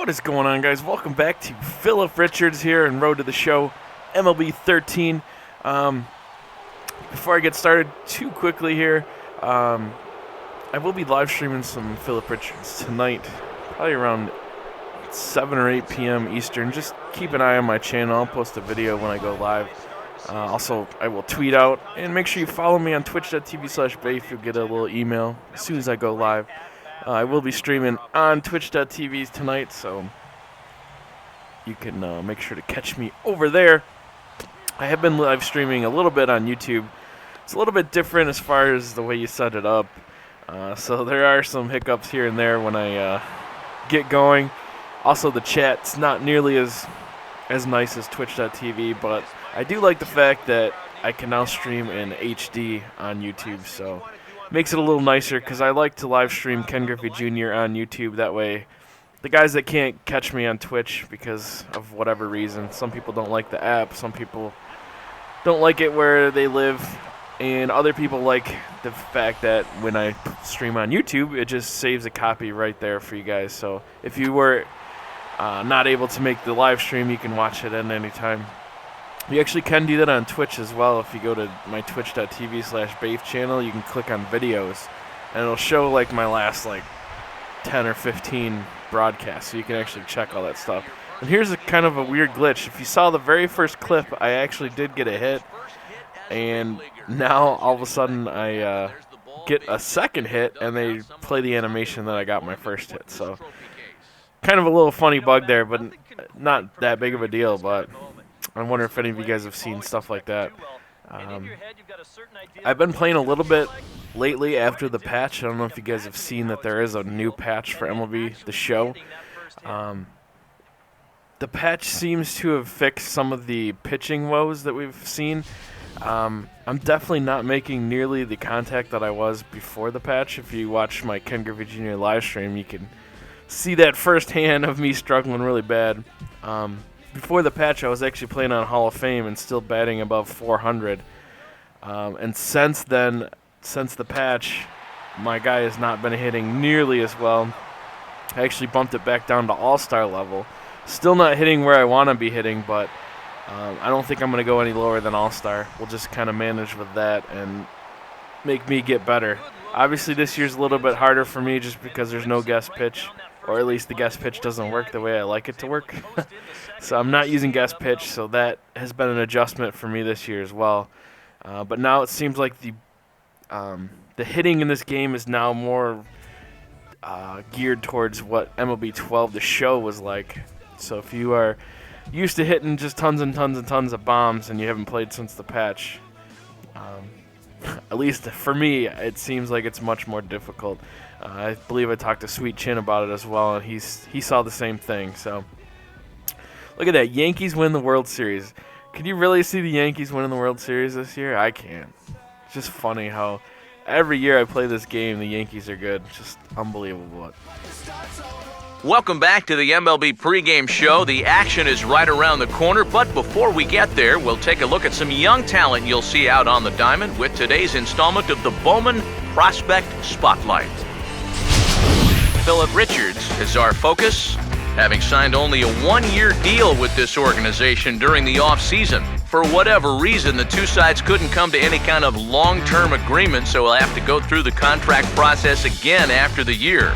What is going on, guys? Welcome back to Phillip Richards here and Road to the Show, MLB 13. Before I get started too quickly here, I will be live streaming some Phillip Richards tonight, probably around 7 or 8 p.m. Eastern. Just keep an eye on my channel. I'll post a video when I go live. Also, I will tweet out, and make sure you follow me on twitch.tv/bafe. You'll get a little email as soon as I go live. I will be streaming on twitch.tv tonight, so you can make sure to catch me over there. I have been live streaming a little bit on YouTube. It's a little bit different as far as the way you set it up, so there are some hiccups here and there when I get going. Also, the chat's not nearly as nice as twitch.tv, but I do like the fact that I can now stream in HD on YouTube, so makes it a little nicer because I like to live stream Ken Griffey Jr. on YouTube. That way, the guys that can't catch me on Twitch because of whatever reason, some people don't like the app, some people don't like it where they live, and other people like the fact that when I stream on YouTube, it just saves a copy right there for you guys. So if you were not able to make the live stream, you can watch it at any time. You actually can do that on Twitch as well. If you go to my twitch.tv/bafe channel, you can click on videos, and it'll show like my last 10 or 15 broadcasts, so you can actually check all that stuff. And here's a kind of a weird glitch. If you saw the very first clip, I actually did get a hit, and now all of a sudden I get a second hit, and they play the animation that I got my first hit. So kind of a little funny bug there, but not that big of a deal. But I wonder if any of you guys have seen stuff like that. I've been playing a little bit lately after the patch. I don't know if you guys have seen that there is a new patch for MLB The Show. The patch seems to have fixed some of the pitching woes that we've seen. I'm definitely not making nearly the contact that I was before the patch. If you watch my Ken Griffey Jr. live stream, you can see that firsthand of me struggling really bad. Before the patch, I was actually playing on Hall of Fame and still batting above 400. And since then, since the patch, my guy has not been hitting nearly as well. I actually bumped it back down to All-Star level. Still not hitting where I want to be hitting, but I don't think I'm going to go any lower than All-Star. We'll just kind of manage with that and make me get better. Obviously, this year's a little bit harder for me just because there's no guest pitch. Or at least the guest pitch doesn't work the way I like it to work. So I'm not using guest pitch, so that has been an adjustment for me this year as well. But now it seems like the hitting in this game is now more geared towards what MLB 12 The Show was like. So if you are used to hitting just tons and tons and tons of bombs and you haven't played since the patch, at least for me, it seems like it's much more difficult. I believe I talked to Sweet Chin about it as well, and he saw the same thing. So look at that. Yankees win the World Series. Can you really see the Yankees winning the World Series this year? I can't. It's just funny how every year I play this game, the Yankees are good. Just unbelievable. Welcome back to the MLB pregame show. The action is right around the corner, but before we get there, we'll take a look at some young talent you'll see out on the diamond with today's installment of the Bowman Prospect Spotlight. Phillip Richards is our focus, having signed only a one-year deal with this organization during the offseason. For whatever reason, the two sides couldn't come to any kind of long-term agreement, so we'll have to go through the contract process again after the year.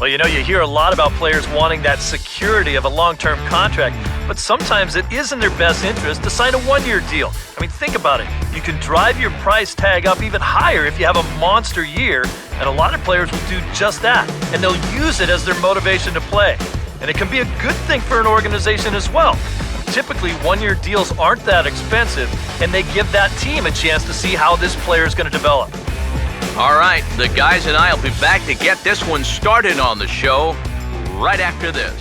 Well, you hear a lot about players wanting that security of a long-term contract, but sometimes it is in their best interest to sign a one-year deal. I mean, think about it. You can drive your price tag up even higher if you have a monster year, and a lot of players will do just that, and they'll use it as their motivation to play. And it can be a good thing for an organization as well. Typically, one-year deals aren't that expensive, and they give that team a chance to see how this player is going to develop. All right, the guys and I will be back to get this one started on the show right after this.